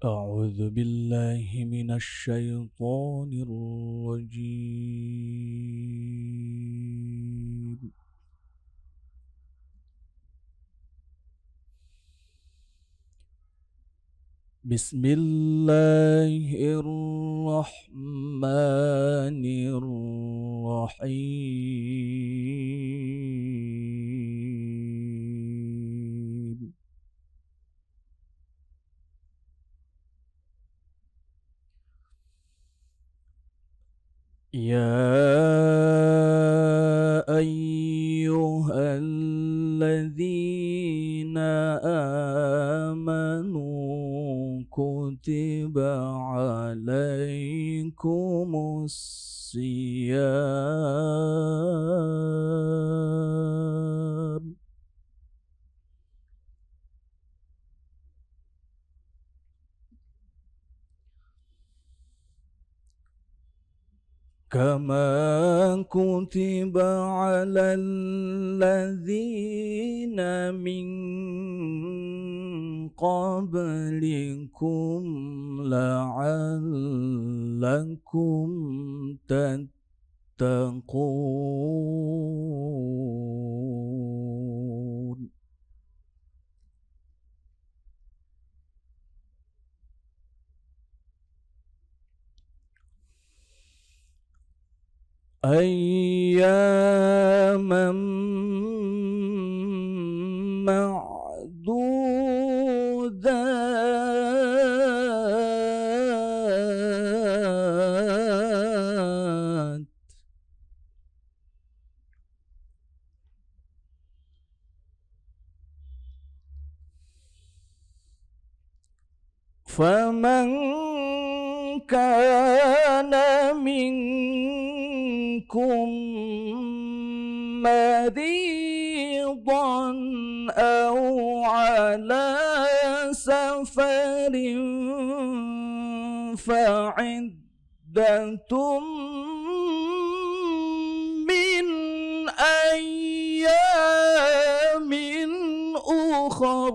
أعوذ بالله من الشيطان الرجيم. بسم الله الرحمن الرحيم. يا أيها الذين آمنوا كتب عليكم الصيام كما كتب على الذين من قبلكم لعلكم تتقون. أياما معدودات فمن كان منكم مريضا أو على سفر فعدة من أيام أخر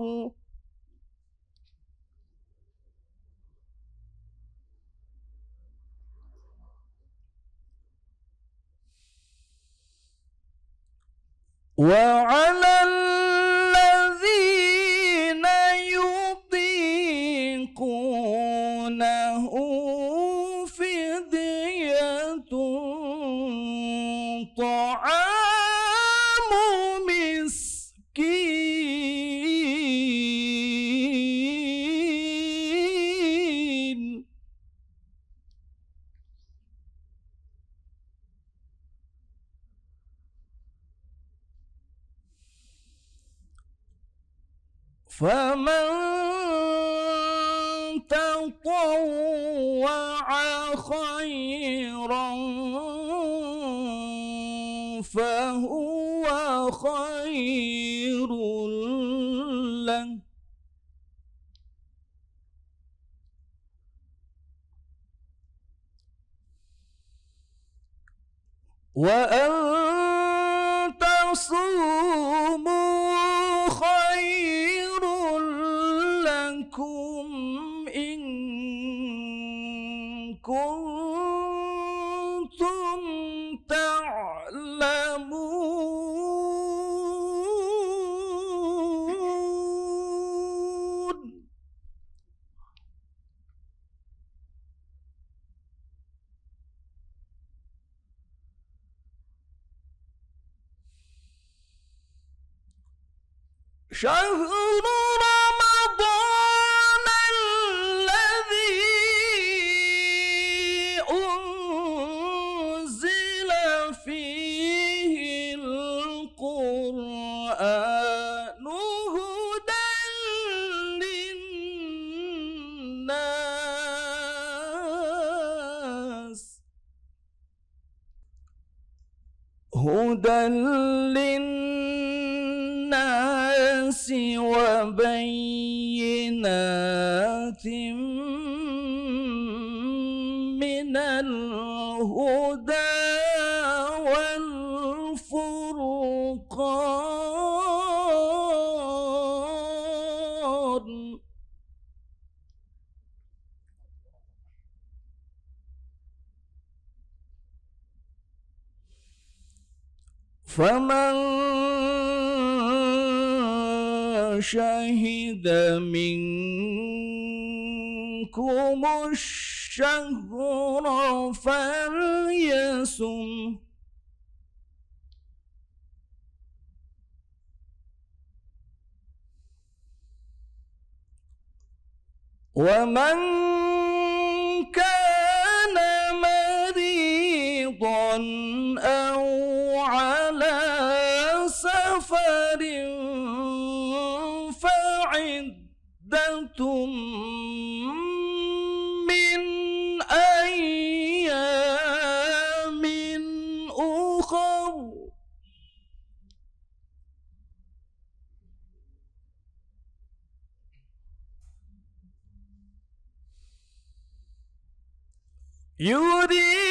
وعلى الذين يطيقونه فدية طعام مسكين فمن تطوع خيرا فهو خير له وأن تصوموا خير لكم إن كنتم تعلمون. شهر رمضان الذي أنزل فيه القرآن هدى للناس وبينات من الهدى والفرقان faman syahida minkumus syahra falyasum. Wa man kana maridan aw ala safarin fa'iddatum min ayyamin ukhar. Yuridullahu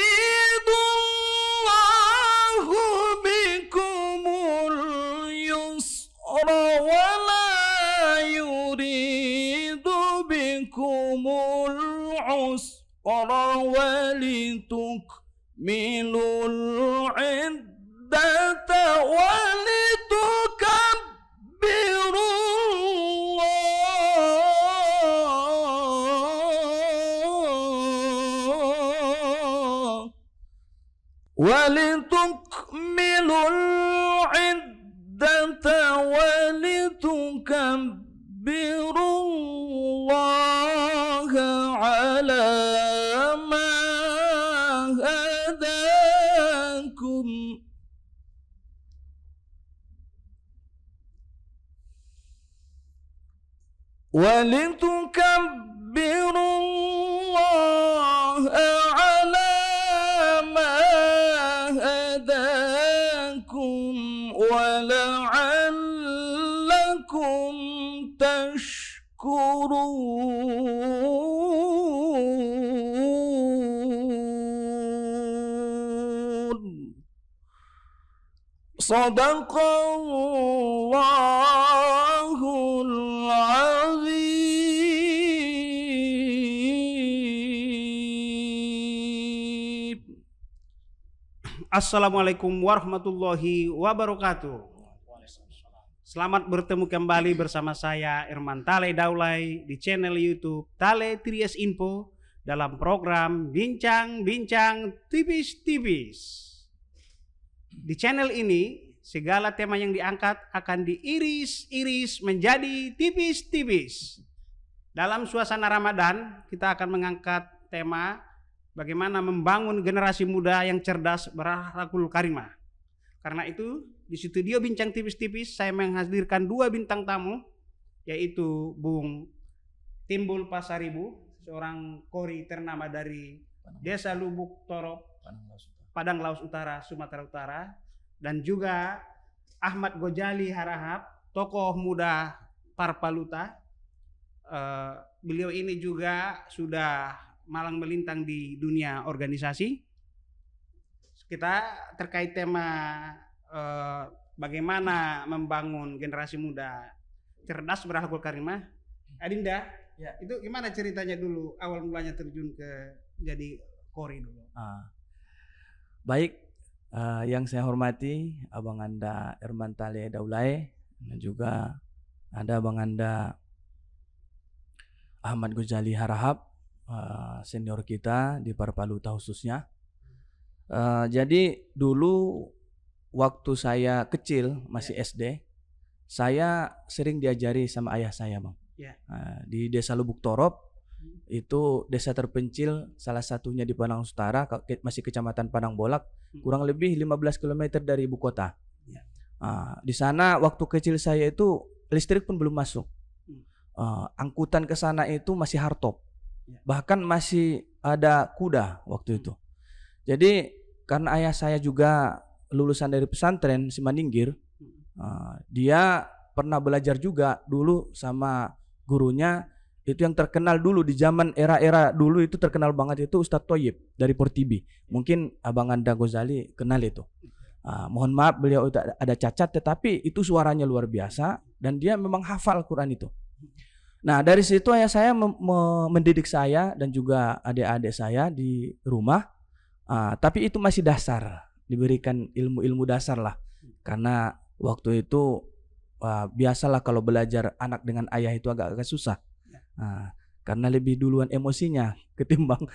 bikumul yusra wa la yuridu bikumul usra wa litukmilul iddata wa ولتكملوا العدة ولتكبروا الله على ما هداكم ولتكبروا الله على ولعلكم تشكرون. صدق الله العظيم. Assalamualaikum warahmatullahi wabarakatuh. Selamat bertemu kembali bersama saya Irman Tale Daulay di channel YouTube Tale Tries Info dalam program Bincang-Bincang Tipis-Tipis. Di channel ini segala tema yang diangkat akan diiris-iris menjadi tipis-tipis. Dalam suasana Ramadan kita akan mengangkat tema bagaimana membangun generasi muda yang cerdas berakhlakul karimah. Karena itu di studio Bincang Tipis-Tipis saya menghadirkan dua bintang tamu, yaitu Bung Timbul Pasaribu, seorang kori ternama dari Desa Lubuk Torop, Padang Laos Utara, Sumatera Utara, dan juga Ahmad Gojali Harahap, tokoh muda Parpaluta. Beliau ini juga sudah malang melintang di dunia organisasi. Kita terkait tema bagaimana membangun generasi muda cerdas berakhlakul karimah. Adinda, ya, itu gimana ceritanya dulu awal mulanya terjun ke jadi kori dulu? Baik, yang saya hormati Abang Anda Irman Tale Daulay, dan juga ada Abang Anda Ahmad Gojali Harahap, senior kita di Parpaluta khususnya. Jadi dulu waktu saya kecil masih SD, saya sering diajari sama ayah saya, Bang. Di Desa Lubuk Torop, itu desa terpencil salah satunya di Padang Utara, masih kecamatan Padang Bolak, kurang lebih 15 km dari ibu kota. Di sana waktu kecil saya itu listrik pun belum masuk. Angkutan ke sana itu masih hardtop. Bahkan masih ada kuda waktu itu. Jadi karena ayah saya juga lulusan dari pesantren Simaningkir, dia pernah belajar juga dulu sama gurunya, itu yang terkenal dulu di zaman era-era dulu itu terkenal banget itu Ustadz Thoyib dari Portibi. Mungkin Abang Anda Gozali kenal itu. Mohon maaf beliau ada cacat, tetapi itu suaranya luar biasa dan dia memang hafal Quran itu. Nah dari situ ayah saya mendidik saya dan juga adik-adik saya di rumah. Tapi itu masih dasar, diberikan ilmu-ilmu dasar lah. Karena waktu itu biasalah kalau belajar anak dengan ayah itu agak-agak susah. Karena lebih duluan emosinya ketimbang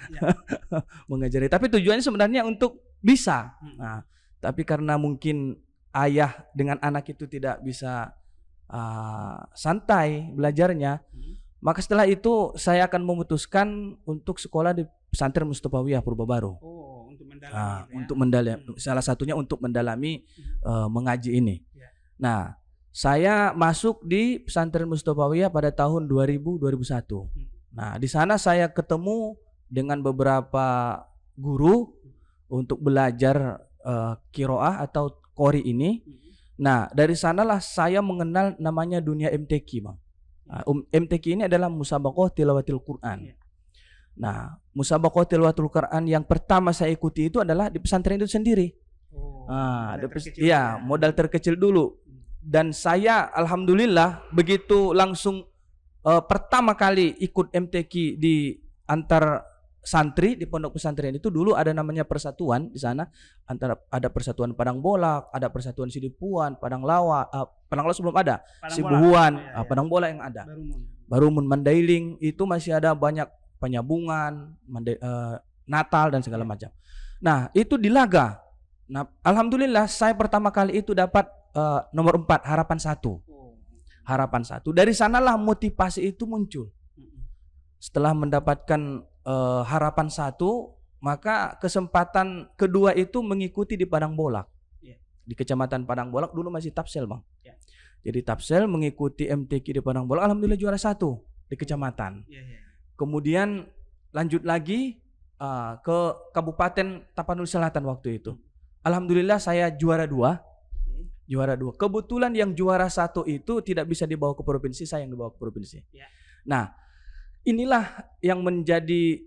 mengajari. Tapi tujuannya sebenarnya untuk bisa. Tapi karena mungkin ayah dengan anak itu tidak bisa santai belajarnya, maka setelah itu saya akan memutuskan untuk sekolah di pesantren Mustofawiyah Purbabaru. Untuk mendalami. Untuk mendalami, salah satunya untuk mendalami mengaji ini. Nah, saya masuk di pesantren Mustofawiyah pada tahun 2000-2001. Nah, di sana saya ketemu dengan beberapa guru untuk belajar qiraah atau qori ini. Nah, dari sanalah saya mengenal namanya dunia MTQ, Bang. MTQ ini adalah Musabaqah Tilawatil Quran. Nah, Musabaqah Tilawatil Quran yang pertama saya ikuti itu adalah di pesantren itu sendiri. Modal terkecil dulu. Dan saya alhamdulillah begitu langsung pertama kali ikut MTQ di antar santri di pondok pesantren itu, dulu ada namanya persatuan di sana, ada persatuan Padang Bolak, ada persatuan Sidipuan, Padang Lawa sebelum ada, Sibuhuan, Padang Bola yang ada, Barumun, Mandailing itu masih ada banyak penyambungan, Natal dan segala macam. Nah, itu di Laga. Nah, alhamdulillah saya pertama kali itu dapat nomor 4 harapan 1. Harapan 1. Dari sanalah motivasi itu muncul. Setelah mendapatkan harapan 1, maka kesempatan kedua itu mengikuti di Padang Bolak. Di Kecamatan Padang Bolak dulu masih Tapsel, Bang. Jadi Tapsel mengikuti MTQ di Padang Bolak, alhamdulillah juara 1 di kecamatan. Kemudian lanjut lagi ke Kabupaten Tapanuli Selatan waktu itu. Alhamdulillah saya juara 2. Juara 2. Kebetulan yang juara 1 itu tidak bisa dibawa ke provinsi, saya yang dibawa ke provinsi. Nah, inilah yang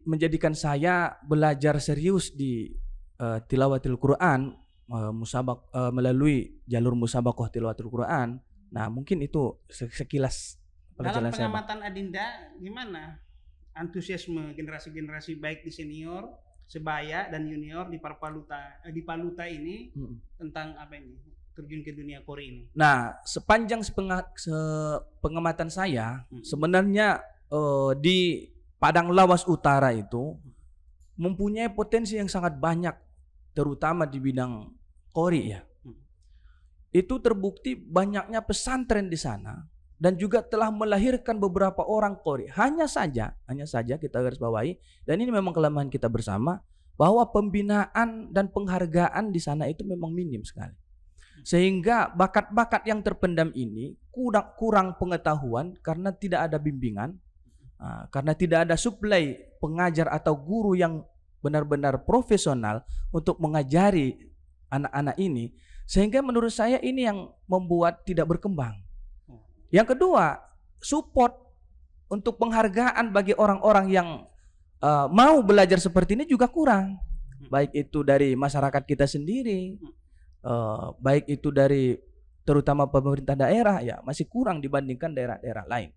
menjadikan saya belajar serius di tilawatil Quran, melalui jalur Musabaqah Tilawatil Quran. Nah, mungkin itu sekilas dalam pengamatan Adinda, gimana antusiasme generasi-generasi baik di senior, sebaya dan junior di Paluta ini tentang apa ini, terjun ke dunia qori ini? Nah, sepanjang pengamatan saya sebenarnya di Padang Lawas Utara itu mempunyai potensi yang sangat banyak, terutama di bidang qori ya. Itu terbukti banyaknya pesantren di sana dan juga telah melahirkan beberapa orang qori. Hanya saja kita garis bawahi, dan ini memang kelemahan kita bersama, bahwa pembinaan dan penghargaan di sana itu memang minim sekali. Sehingga bakat-bakat yang terpendam ini kurang pengetahuan karena tidak ada bimbingan, karena tidak ada suplai pengajar atau guru yang benar-benar profesional untuk mengajari anak-anak ini, sehingga menurut saya ini yang membuat tidak berkembang. Yang kedua, support untuk penghargaan bagi orang-orang yang mau belajar seperti ini juga kurang, baik itu dari masyarakat kita sendiri, baik itu dari terutama pemerintah daerah, ya masih kurang dibandingkan daerah-daerah lain.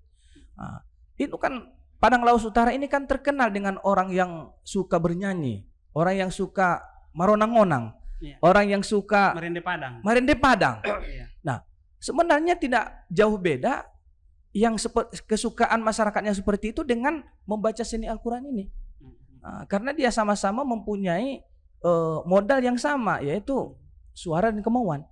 Itu kan Padang Lawas Utara ini kan terkenal dengan orang yang suka bernyanyi, orang yang suka maronang-onang, orang yang suka merende Padang. Nah, sebenarnya tidak jauh beda yang kesukaan masyarakatnya seperti itu dengan membaca seni Al-Quran ini. Karena dia sama-sama mempunyai modal yang sama, yaitu suara dan kemauan.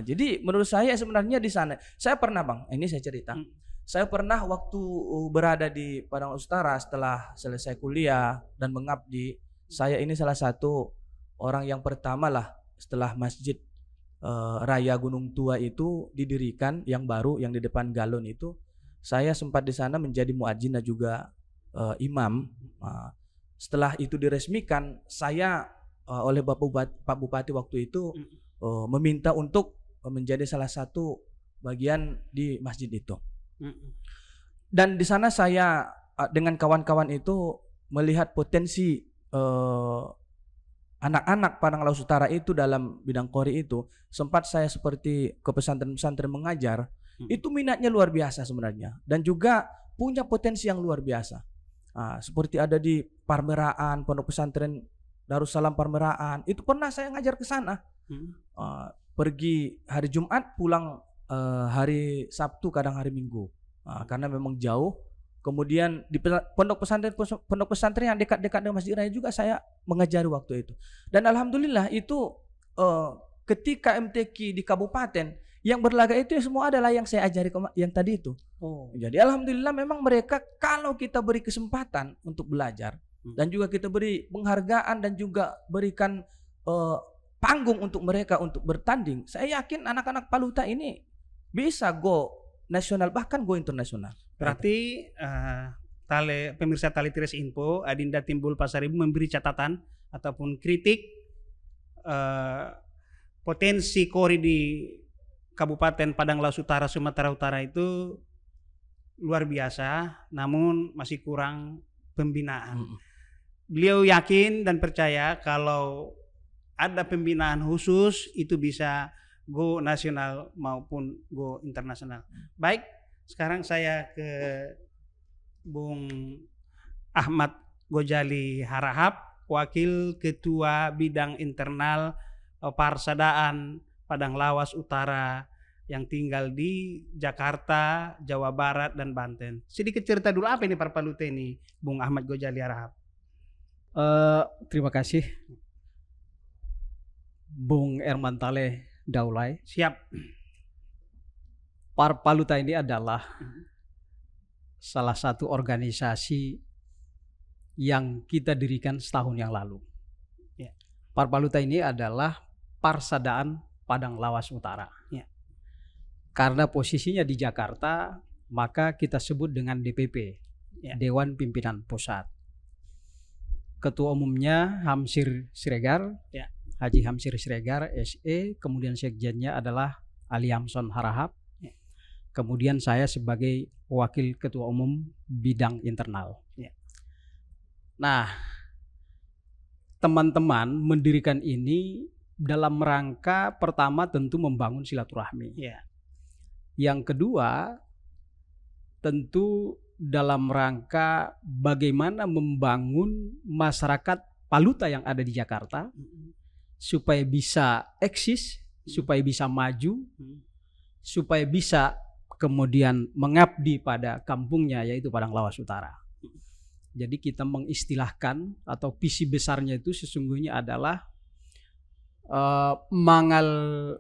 Jadi menurut saya sebenarnya di sana, saya pernah, Bang, ini saya cerita. Saya pernah waktu berada di Padang Utara setelah selesai kuliah dan mengabdi, saya ini salah satu orang yang pertama lah setelah Masjid Raya Gunung Tua itu didirikan, yang baru yang di depan galon itu, saya sempat di sana menjadi muadzin dan juga imam. Setelah itu diresmikan, saya oleh Pak Bupati waktu itu meminta untuk menjadi salah satu bagian di masjid itu. Dan di sana saya dengan kawan-kawan itu melihat potensi anak-anak Padang Lawas Utara itu dalam bidang qori itu. Sempat saya seperti ke pesantren-pesantren mengajar, itu minatnya luar biasa sebenarnya, dan juga punya potensi yang luar biasa. Seperti ada di Parmeraan, Pondok Pesantren Darussalam Parmeraan, itu pernah saya ngajar ke sana. pergi hari Jumat, pulang hari Sabtu, kadang hari Minggu. Karena memang jauh. Kemudian di pondok pesantren yang dekat-dekat dengan Masjid Raya juga saya mengajari waktu itu. Dan alhamdulillah itu ketika MTQ di kabupaten yang berlaga itu semua adalah yang saya ajari yang tadi itu. Jadi alhamdulillah memang mereka kalau kita beri kesempatan untuk belajar dan juga kita beri penghargaan dan juga berikan panggung untuk mereka untuk bertanding, saya yakin anak-anak Paluta ini bisa go nasional bahkan go internasional. Berarti pemirsa Tale Tires Info, Adinda Timbul Pasaribu memberi catatan ataupun kritik potensi KORI di Kabupaten Padang Lawas Utara, Sumatera Utara itu luar biasa, namun masih kurang pembinaan. Beliau yakin dan percaya kalau ada pembinaan khusus itu bisa go nasional maupun go internasional. Baik, sekarang saya ke Bung Ahmad Gojali Harahap, Wakil Ketua Bidang Internal Parsadaan Padang Lawas Utara yang tinggal di Jakarta, Jawa Barat, dan Banten. Sedikit cerita dulu apa ini Parpaluta ini, Bung Ahmad Gojali Harahap. Terima kasih Bung Ermantale Daulay. Siap. Parpaluta ini adalah salah satu organisasi yang kita dirikan setahun yang lalu. Ya. Parpaluta ini adalah Parsadaan Padang Lawas Utara. Ya. Karena posisinya di Jakarta, maka kita sebut dengan DPP, ya. Dewan Pimpinan Pusat. Ketua umumnya Hamsir Siregar, ya. Haji Hamsir Siregar SE, kemudian sekjennya adalah Ali Hamson Harahap. Ya. Kemudian saya sebagai wakil ketua umum bidang internal. Ya. Nah, teman-teman mendirikan ini dalam rangka pertama tentu membangun silaturahmi. Ya. Yang kedua tentu dalam rangka bagaimana membangun masyarakat Paluta yang ada di Jakarta supaya bisa eksis, supaya bisa maju, supaya bisa kemudian mengabdi pada kampungnya yaitu Padang Lawas Utara. Jadi kita mengistilahkan atau visi besarnya itu sesungguhnya adalah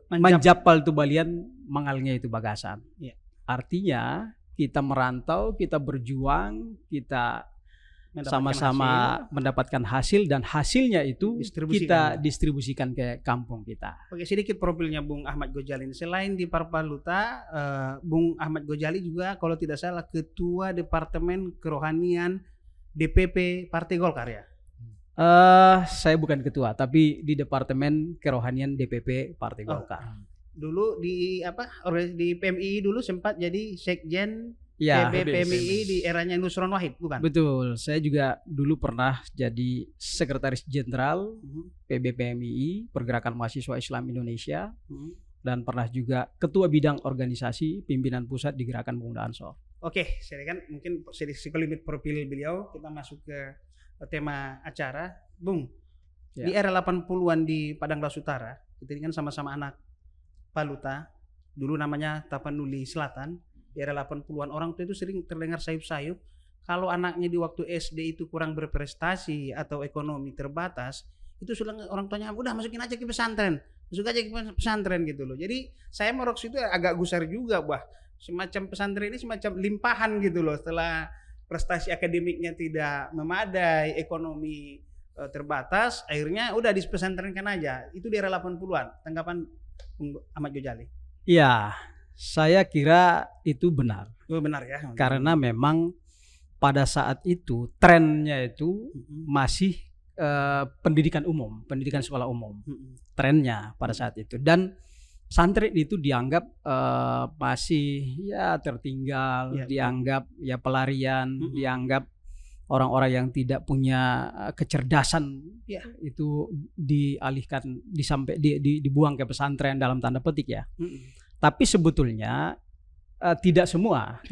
manjapal tu balian, mangalnya itu bagasan. Ya. Artinya kita merantau, kita berjuang, kita sama-sama mendapatkan hasil dan hasilnya itu kita distribusikan ke kampung kita. Oke, sedikit profilnya Bung Ahmad Gojali. Selain di Parpaluta, Bung Ahmad Gojali juga kalau tidak salah Ketua Departemen Kerohanian DPP Partai Golkar ya? Saya bukan ketua, tapi di Departemen Kerohanian DPP Partai Golkar. Dulu di di PMI dulu sempat jadi sekjen ya, PMI di eranya Nusron Wahid, bukan? Betul, saya juga dulu pernah jadi Sekretaris Jenderal PBPMI, Pergerakan Mahasiswa Islam Indonesia, dan pernah juga Ketua Bidang Organisasi Pimpinan Pusat di Gerakan Pemuda Ansor. Oke, saya kan mungkin sekelumit profil beliau, kita masuk ke tema acara. Bung, ya. Di era 80-an di Padang Lawas Utara, kita ini kan sama-sama anak Paluta, dulu namanya Tapanuli Selatan. Di era 80-an orang tua itu sering terdengar sayup-sayup kalau anaknya di waktu SD itu kurang berprestasi atau ekonomi terbatas, itu sudah orang tuanya udah masukin aja ke pesantren, masuk aja ke pesantren gitu loh. Jadi saya Moroks itu agak gusar juga, semacam pesantren ini semacam limpahan gitu loh, setelah prestasi akademiknya tidak memadai, ekonomi terbatas, akhirnya udah disepesantrenkan aja. Itu di era 80-an. Tanggapan Ahmad Gojali? Iya, saya kira itu benar. Benar ya. Karena memang pada saat itu trennya itu masih pendidikan umum, pendidikan sekolah umum. Trennya pada saat itu, dan pesantren itu dianggap masih ya tertinggal, dianggap ya pelarian, dianggap orang-orang yang tidak punya kecerdasan itu dialihkan, dibuang ke pesantren dalam tanda petik ya. Tapi sebetulnya tidak semua.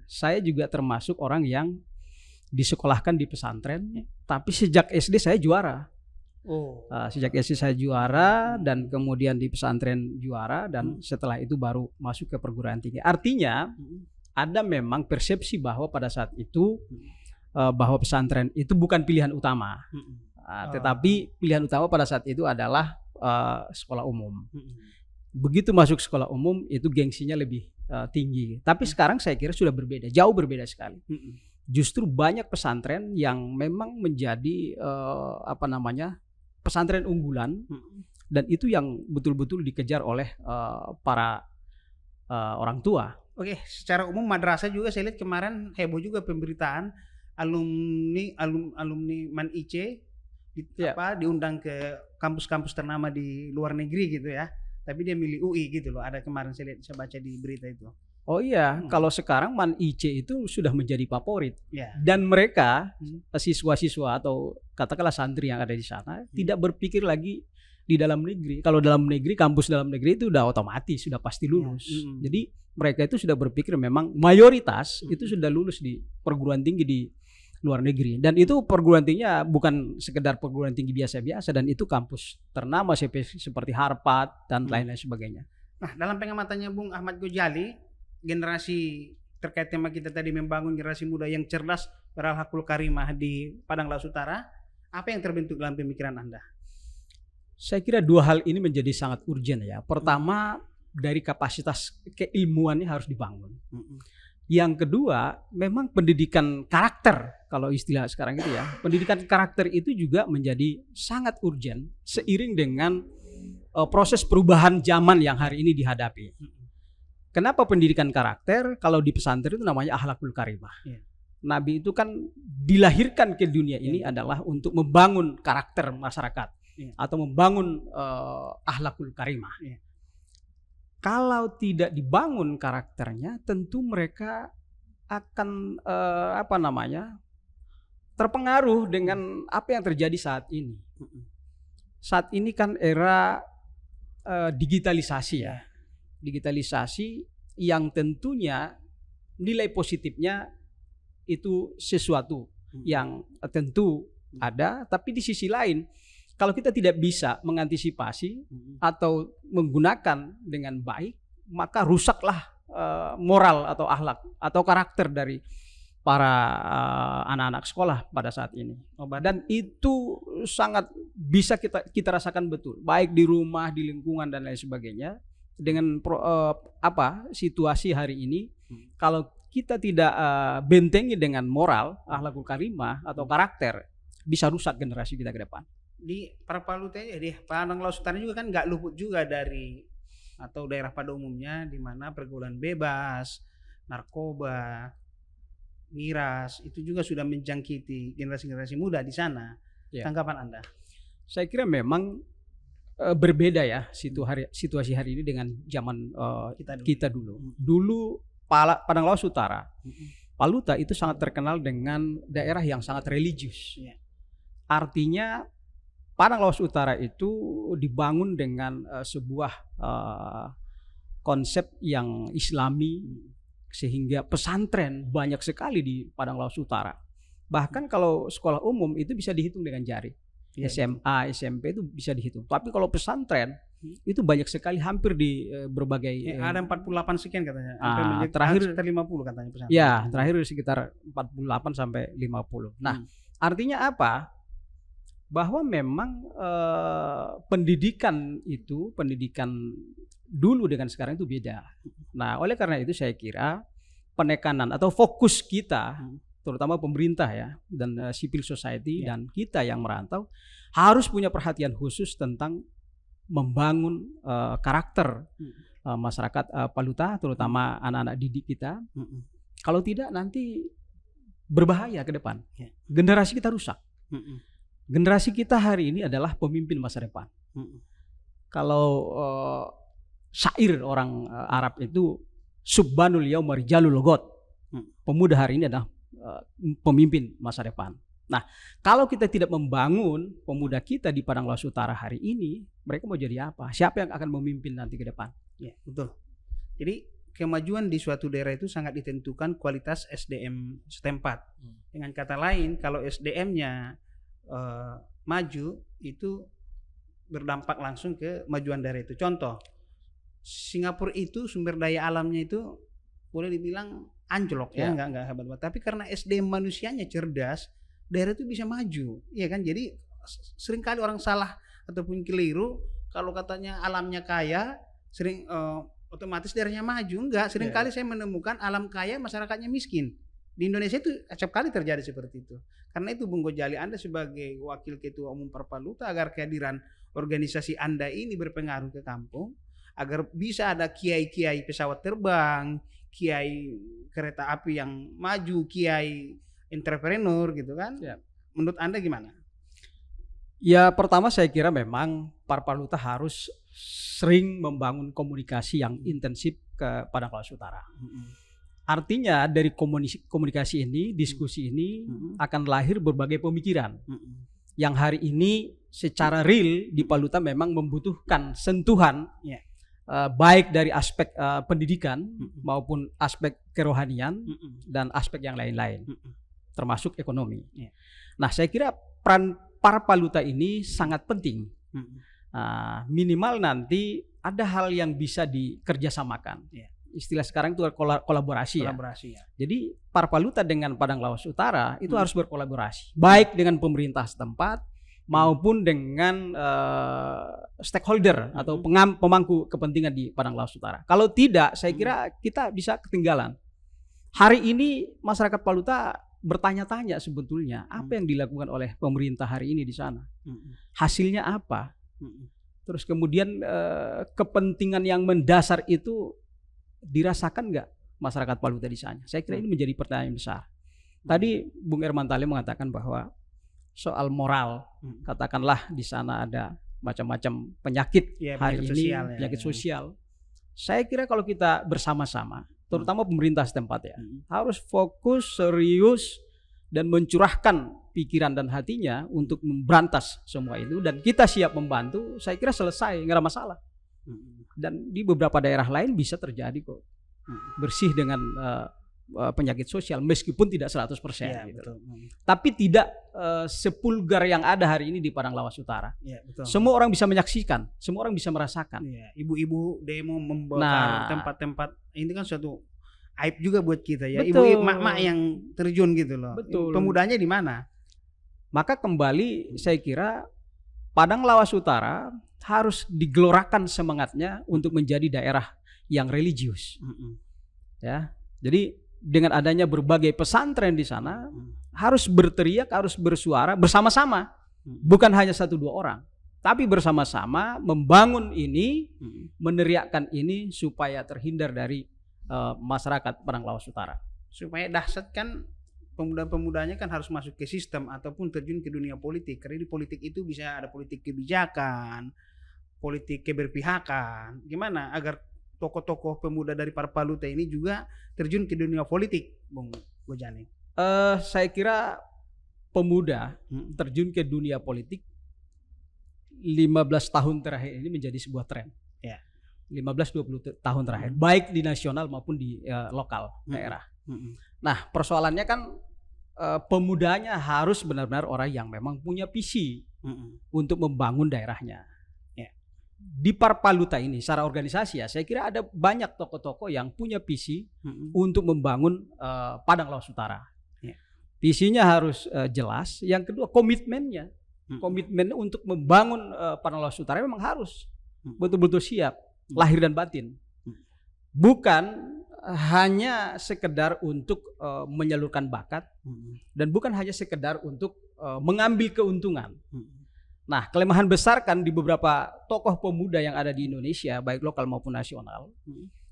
Saya juga termasuk orang yang disekolahkan di pesantren, tapi sejak SD saya juara. Sejak SD saya juara, dan kemudian di pesantren juara, dan setelah itu baru masuk ke perguruan tinggi. Artinya ada memang persepsi bahwa pada saat itu bahwa pesantren itu bukan pilihan utama, tetapi pilihan utama pada saat itu adalah sekolah umum. Begitu masuk sekolah umum itu gengsinya lebih tinggi. Tapi sekarang saya kira sudah berbeda, jauh berbeda sekali. Justru banyak pesantren yang memang menjadi pesantren unggulan, dan itu yang betul-betul dikejar oleh para orang tua. Oke, secara umum madrasah juga saya lihat kemarin heboh juga pemberitaan alumni Man IC diundang ke kampus-kampus ternama di luar negeri gitu ya. Tapi dia milih UI gitu loh. Ada kemarin saya baca di berita itu. Oh iya, kalau sekarang Man IC itu sudah menjadi favorit. Dan mereka siswa-siswa atau katakanlah santri yang ada di sana tidak berpikir lagi di dalam negeri. Kalau dalam negeri, kampus dalam negeri itu udah otomatis, sudah pasti lulus. Jadi mereka itu sudah berpikir memang mayoritas itu sudah lulus di perguruan tinggi di luar negeri. Dan itu perguruan tingginya bukan sekedar perguruan tinggi biasa-biasa, dan itu kampus ternama seperti Harvard dan lain-lain sebagainya. Nah, dalam pengamatannya Bung Ahmad Ghazali, generasi terkait tema kita tadi, membangun generasi muda yang cerdas, berakhlakul karimah di Padang Laut Utara, apa yang terbentuk dalam pemikiran Anda? Saya kira dua hal ini menjadi sangat urgent ya. Pertama, dari kapasitas keilmuannya harus dibangun. Yang kedua, memang pendidikan karakter, kalau istilah sekarang itu ya, pendidikan karakter itu juga menjadi sangat urgent seiring dengan proses perubahan zaman yang hari ini dihadapi. Kenapa pendidikan karakter? Kalau di pesantren itu namanya akhlakul karimah. Nabi itu kan dilahirkan ke dunia ini adalah untuk membangun karakter masyarakat atau membangun akhlakul karimah. Kalau tidak dibangun karakternya, tentu mereka akan terpengaruh dengan apa yang terjadi saat ini. Saat ini kan era digitalisasi ya. Digitalisasi yang tentunya nilai positifnya itu sesuatu yang tentu ada, tapi di sisi lain kalau kita tidak bisa mengantisipasi atau menggunakan dengan baik, maka rusaklah moral atau akhlak atau karakter dari para anak-anak sekolah pada saat ini. Dan itu sangat bisa kita rasakan betul, baik di rumah, di lingkungan dan lain sebagainya. Dengan situasi hari ini, kalau kita tidak bentengi dengan moral, akhlakul karimah atau karakter, bisa rusak generasi kita ke depan. Di Parpaluta aja, di Padang Laut Utara juga kan nggak luput juga dari atau daerah pada umumnya di mana pergaulan bebas, narkoba, miras itu juga sudah menjangkiti generasi-generasi muda di sana. Tanggapan Anda? Saya kira memang berbeda ya situasi hari ini dengan zaman kita dulu. Dulu Padang Laut Utara, Paluta itu sangat terkenal dengan daerah yang sangat religius. Artinya Padang Laut Utara itu dibangun dengan sebuah konsep yang Islami, sehingga pesantren banyak sekali di Padang Laut Utara. Bahkan kalau sekolah umum itu bisa dihitung dengan jari. SMA, SMP itu bisa dihitung. Tapi kalau pesantren itu banyak sekali, hampir di berbagai ada 48 sekian katanya. Terakhir sekitar 50 katanya pesantren. Ya, terakhir sekitar 48 sampai 50. Nah, artinya apa? Bahwa memang pendidikan dulu dengan sekarang itu beda. Nah, oleh karena itu saya kira penekanan atau fokus kita, terutama pemerintah ya, dan civil society dan kita yang merantau, harus punya perhatian khusus tentang membangun karakter masyarakat Paluta, terutama anak-anak didik kita. Kalau tidak nanti berbahaya ke depan. Generasi kita rusak. Generasi kita hari ini adalah pemimpin masa depan. Kalau syair orang Arab itu subbanul yauma rijalul ghad. Pemuda hari ini adalah pemimpin masa depan. Nah, kalau kita tidak membangun pemuda kita di Padang Laut Utara hari ini, mereka mau jadi apa? Siapa yang akan memimpin nanti ke depan? Ya, betul. Jadi kemajuan di suatu daerah itu sangat ditentukan kualitas SDM setempat. Dengan kata lain, kalau SDM-nya maju itu berdampak langsung ke majuan daerah itu. Contoh, Singapura itu sumber daya alamnya itu boleh dibilang anjlok ya, nggak hebat-hebat. Tapi karena SDM manusianya cerdas, daerah itu bisa maju, ya kan? Jadi seringkali orang salah ataupun keliru kalau katanya alamnya kaya, otomatis daerahnya maju. Enggak, seringkali saya menemukan alam kaya, masyarakatnya miskin. Di Indonesia itu acap kali terjadi seperti itu. Karena itu Bung Gojali, Anda sebagai wakil ketua umum Parpaluta, agar kehadiran organisasi Anda ini berpengaruh ke kampung, agar bisa ada kiai-kiai pesawat terbang, kiai kereta api yang maju, kiai entrepreneur gitu kan. Menurut Anda gimana? Ya, pertama saya kira memang Parpaluta harus sering membangun komunikasi yang intensif ke Padang Lawas Utara. Artinya dari komunikasi ini, diskusi ini akan lahir berbagai pemikiran yang hari ini secara real di Paluta memang membutuhkan sentuhan, baik dari aspek pendidikan maupun aspek kerohanian dan aspek yang lain-lain, termasuk ekonomi. Nah, saya kira peran Parpaluta ini sangat penting. Minimal nanti ada hal yang bisa dikerjasamakan. Istilah sekarang itu kolaborasi ya. Jadi Parpaluta dengan Padang Lawas Utara itu harus berkolaborasi, baik dengan pemerintah setempat maupun dengan stakeholder atau pemangku kepentingan di Padang Lawas Utara. Kalau tidak, saya kira kita bisa ketinggalan. Hari ini masyarakat Paluta bertanya-tanya sebetulnya apa yang dilakukan oleh pemerintah hari ini di sana, hasilnya apa, terus kemudian kepentingan yang mendasar itu dirasakan nggak masyarakat Paluta di sana? Saya kira ini menjadi pertanyaan besar. Tadi Bung Hermantale mengatakan bahwa soal moral, katakanlah di sana ada macam-macam penyakit hari ini, penyakit sosial. Saya kira kalau kita bersama-sama, terutama pemerintah setempat ya, harus fokus, serius, dan mencurahkan pikiran dan hatinya untuk memberantas semua itu, dan kita siap membantu. Saya kira selesai, nggak ada masalah. Dan di beberapa daerah lain bisa terjadi kok, bersih dengan penyakit sosial meskipun tidak 100%. Gitu. Tapi tidak sepulgar yang ada hari ini di Padang Lawas Utara. Semua orang bisa menyaksikan, semua orang bisa merasakan. Ibu-ibu demo membakar tempat-tempat, ini kan suatu aib juga buat kita ya. Ibu mak-mak yang terjun gitu loh. Pemudanya di mana? Maka kembali saya kira Padang Lawas Utara harus digelorakan semangatnya untuk menjadi daerah yang religius. Ya, jadi dengan adanya berbagai pesantren di sana, harus berteriak, harus bersuara bersama-sama, bukan hanya 1-2 orang, tapi bersama-sama membangun ini, meneriakkan ini supaya terhindar dari masyarakat Padang Lawas Utara. Supaya dahsyat kan, pemuda-pemudanya kan harus masuk ke sistem ataupun terjun ke dunia politik. Karena di politik itu bisa ada politik kebijakan, politik keberpihakan. Gimana agar tokoh-tokoh pemuda dari Parpaluta ini juga terjun ke dunia politik, Bung Gojali? Saya kira pemuda terjun ke dunia politik 15 tahun terakhir ini menjadi sebuah tren. 15-20 tahun terakhir, baik di nasional maupun di lokal daerah. Nah, persoalannya kan pemudanya harus benar-benar orang yang memang punya visi untuk membangun daerahnya. Di Parpaluta ini secara organisasi ya, saya kira ada banyak tokoh-tokoh yang punya visi untuk membangun Padang Lawas Utara. Visinya harus jelas. Yang kedua, komitmennya. Komitmen untuk membangun Padang Lawas Utara memang harus betul-betul siap, lahir dan batin. Bukan hanya sekedar untuk menyalurkan bakat, dan bukan hanya sekedar untuk mengambil keuntungan. Nah, kelemahan besar kan di beberapa tokoh pemuda yang ada di Indonesia, baik lokal maupun nasional,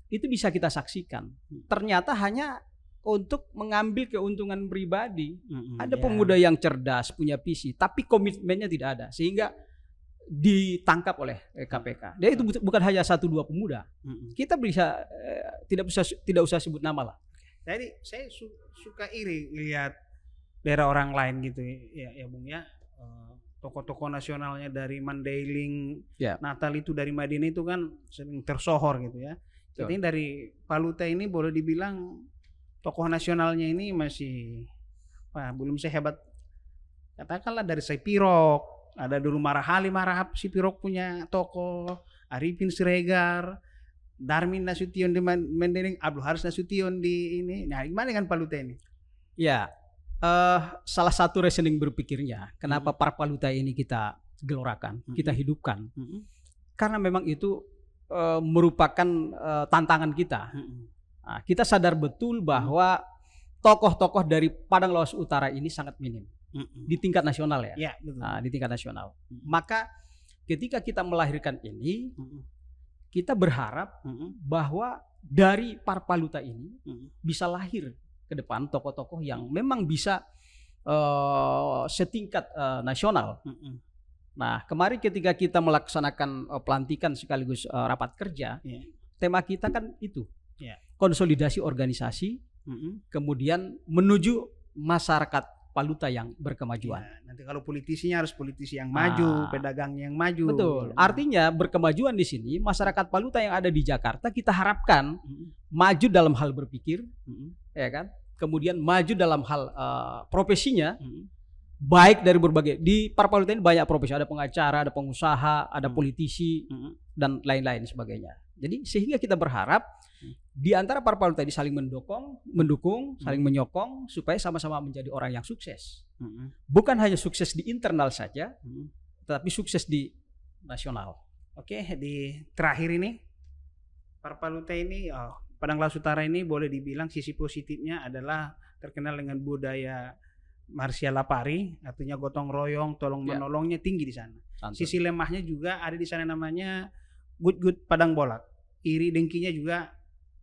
itu bisa kita saksikan. Ternyata hanya untuk mengambil keuntungan pribadi. Ada pemuda yang cerdas, punya visi, tapi komitmennya tidak ada, sehingga ditangkap oleh KPK. Dia itu bukan hanya 1-2 pemuda. Kita bisa tidak usah sebut nama lah. Jadi saya suka iri lihat daerah orang lain gitu ya Bung ya. Tokoh-tokoh nasionalnya dari Mandailing, Natal itu dari Madinah itu kan sering tersohor gitu ya. Jadi dari Paluta ini boleh dibilang tokoh nasionalnya ini masih belum sehebat katakanlah dari Saipirok Ada dulu Marahali Marahap Sipirok punya toko, Arifin Siregar, Darmin Nasution di Mendeling, Abdul Haris Nasution di ini. Nah, gimana dengan Paluta ini? Ya, salah satu reasoning berpikirnya kenapa Parpaluta ini kita gelorakan, kita hidupkan, karena memang itu merupakan tantangan kita. Nah, kita sadar betul bahwa tokoh-tokoh dari Padang Lawas Utara ini sangat minim di tingkat nasional ya. Ya, betul. Nah, di tingkat nasional. Maka ketika kita melahirkan ini, kita berharap bahwa dari Parpaluta ini bisa lahir ke depan tokoh-tokoh yang memang bisa setingkat nasional. Nah, kemarin ketika kita melaksanakan pelantikan sekaligus rapat kerja, tema kita kan itu, konsolidasi organisasi, kemudian menuju masyarakat Paluta yang berkemajuan. Ya, nanti kalau politisinya harus politisi yang maju, pedagang yang maju. Betul. Artinya berkemajuan di sini masyarakat Paluta yang ada di Jakarta kita harapkan maju dalam hal berpikir, ya kan? Kemudian maju dalam hal profesinya, baik dari berbagai, di Parpaluta ini banyak profesi, ada pengacara, ada pengusaha, ada politisi dan lain-lain sebagainya. Jadi sehingga kita berharap di antara Parpaluta ini saling mendukung, saling menyokong supaya sama-sama menjadi orang yang sukses. Bukan hanya sukses di internal saja, tetapi sukses di nasional. Oke, di terakhir ini Parpaluta ini, Padang Lawas Utara ini boleh dibilang sisi positifnya adalah terkenal dengan budaya marsial lapari, artinya gotong royong, tolong menolongnya tinggi di sana. Sisi lemahnya juga ada di sana, namanya gut-gut Padang Bolak, iri dengkinya juga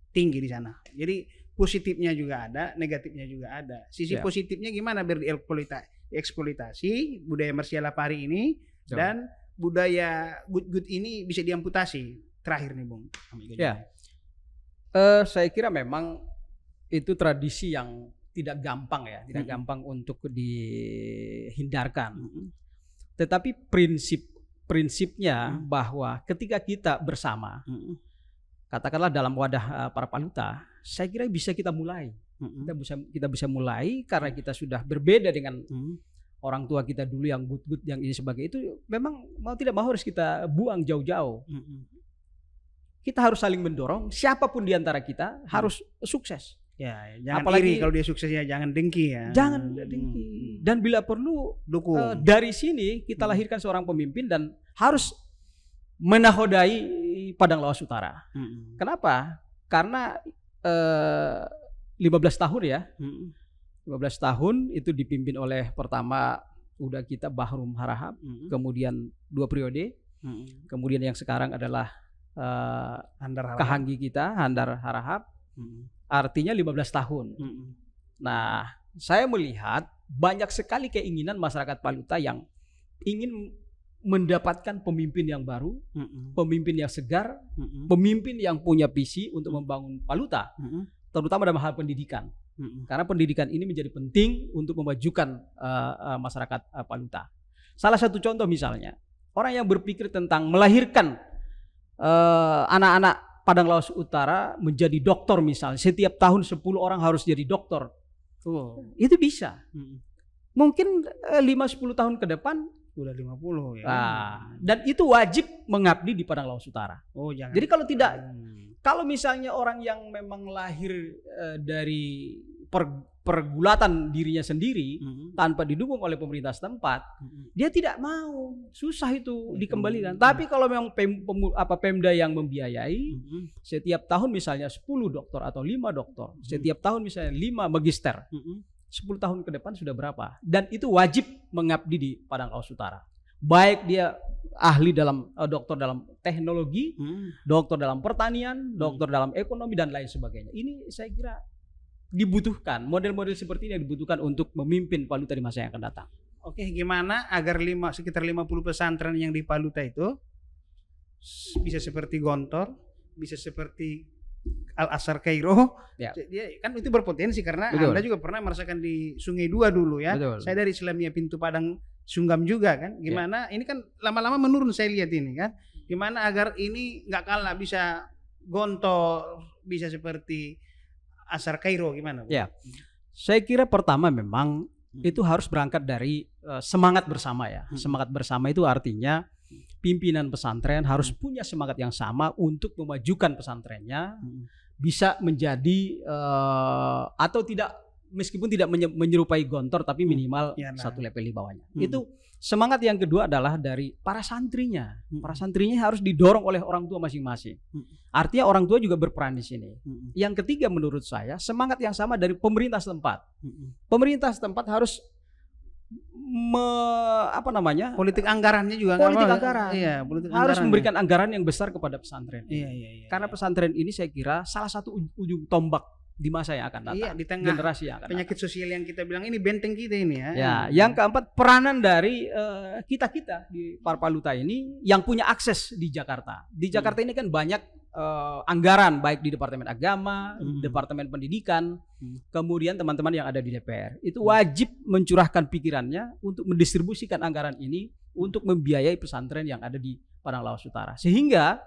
tinggi di sana. Jadi positifnya juga ada, negatifnya juga ada. Sisi positifnya gimana biar dieksploitasi budaya marsial lapari ini dan budaya gut-gut ini bisa diamputasi. Terakhir nih, Bung. Ya. Saya kira memang itu tradisi yang tidak gampang ya, tidak gampang untuk dihindarkan. Tetapi prinsipnya bahwa ketika kita bersama, katakanlah dalam wadah Parpaluta, saya kira bisa kita mulai. Kita bisa mulai karena kita sudah berbeda dengan orang tua kita dulu yang gut-gut yang ini sebagai itu, memang mau tidak mau harus kita buang jauh-jauh. Kita harus saling mendorong, siapapun di antara kita harus sukses. Ya, jangan apalagi iri kalau dia sukses, ya jangan dengki ya. Jangan dengki. Dan bila perlu dukung. Dari sini kita lahirkan seorang pemimpin dan harus menahodai Padang Lawas Utara. Kenapa? Karena 15 tahun ya. 15 tahun itu dipimpin oleh pertama udah kita Bahrum Harahap, kemudian 2 periode. Kemudian yang sekarang adalah Kahanggi kita, Handar Harahap. Artinya 15 tahun. Nah, saya melihat banyak sekali keinginan masyarakat Paluta yang ingin mendapatkan pemimpin yang baru, pemimpin yang segar, pemimpin yang punya visi untuk membangun Paluta, terutama dalam hal pendidikan. Karena pendidikan ini menjadi penting untuk memajukan masyarakat Paluta. Salah satu contoh misalnya, orang yang berpikir tentang melahirkan anak-anak Padang Lawas Utara menjadi dokter misalnya, setiap tahun 10 orang harus jadi dokter. Itu bisa. Mungkin 5-10 tahun ke depan udah 50 ya. Dan itu wajib mengabdi di Padang Lawas Utara. Jangan. Jadi kalau tidak, kalau misalnya orang yang memang lahir dari pergulatan dirinya sendiri tanpa didukung oleh pemerintah setempat, dia tidak mau, susah itu dikembalikan. Tapi kalau memang Pemda yang membiayai, setiap tahun misalnya 10 dokter atau 5 dokter, setiap tahun misalnya 5 magister, 10 tahun ke depan sudah berapa? Dan itu wajib mengabdi di Padang Lawas Utara. Baik dia ahli dalam dokter dalam teknologi, dokter dalam pertanian, dokter dalam ekonomi dan lain sebagainya. Ini saya kira dibutuhkan, model-model seperti ini yang dibutuhkan untuk memimpin Paluta di masa yang akan datang. Oke, gimana agar sekitar 50 pesantren yang di Paluta itu bisa seperti Gontor, bisa seperti Al-Azhar Kairo. Dia kan itu berpotensi karena Anda juga pernah merasakan di Sungai Dua dulu ya. Saya dari Islamia Pintu Padang Sunggam juga kan. Gimana ini kan lama-lama menurun saya lihat ini kan. Gimana agar ini nggak kalah bisa Gontor, bisa seperti Azhar Kairo, gimana? Ya, saya kira pertama memang itu harus berangkat dari semangat bersama ya. Semangat bersama itu artinya pimpinan pesantren harus punya semangat yang sama untuk memajukan pesantrennya, bisa menjadi atau tidak, meskipun tidak menyerupai Gontor tapi minimal satu level di bawahnya. Itu semangat yang kedua adalah dari para santrinya. Para santrinya harus didorong oleh orang tua masing-masing. Artinya orang tua juga berperan di sini. Yang ketiga menurut saya semangat yang sama dari pemerintah setempat. Pemerintah setempat harus politik anggarannya juga anggaran. Iya, politik harus memberikan anggaran yang besar kepada pesantren. Iya. Karena pesantren ini saya kira salah satu ujung tombak di masa yang akan datang. Iya, di tengah generasi yang akan penyakit sosial yang kita bilang ini benteng kita ini ya. Ya, yang keempat peranan dari kita di Parpaluta ini yang punya akses di Jakarta. Di Jakarta ini kan banyak anggaran baik di Departemen Agama, Departemen Pendidikan, kemudian teman-teman yang ada di DPR. Itu wajib mencurahkan pikirannya untuk mendistribusikan anggaran ini untuk membiayai pesantren yang ada di Padang Lawas Utara. Sehingga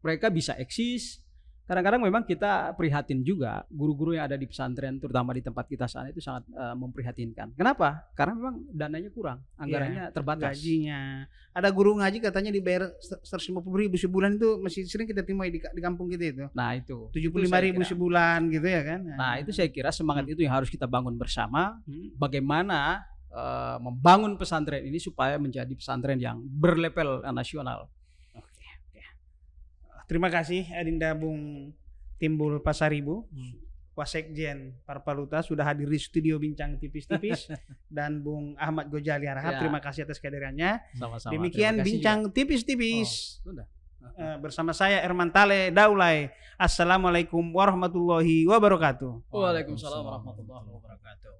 mereka bisa eksis. Kadang-kadang memang kita prihatin juga guru-guru yang ada di pesantren, terutama di tempat kita sana itu sangat memprihatinkan. Kenapa? Karena memang dananya kurang, anggarannya terbatas. Gajinya. Ada guru ngaji katanya dibayar 150.000 sebulan, itu masih sering kita temui di kampung kita itu. Nah itu 75.000 sebulan gitu ya kan. Nah itu saya kira semangat itu yang harus kita bangun bersama. Bagaimana membangun pesantren ini supaya menjadi pesantren yang berlevel nasional. Terima kasih Adinda Bung Timbul Pasaribu, Wasekjen Parpaluta sudah hadir di studio Bincang Tipis-Tipis dan Bung Ahmad Gojali Harahap. Terima kasih atas kehadirannya. Sama-sama. Demikian Bincang Tipis-Tipis bersama saya Herman Tale Daulay. Assalamualaikum warahmatullahi wabarakatuh. Waalaikumsalam warahmatullahi wabarakatuh.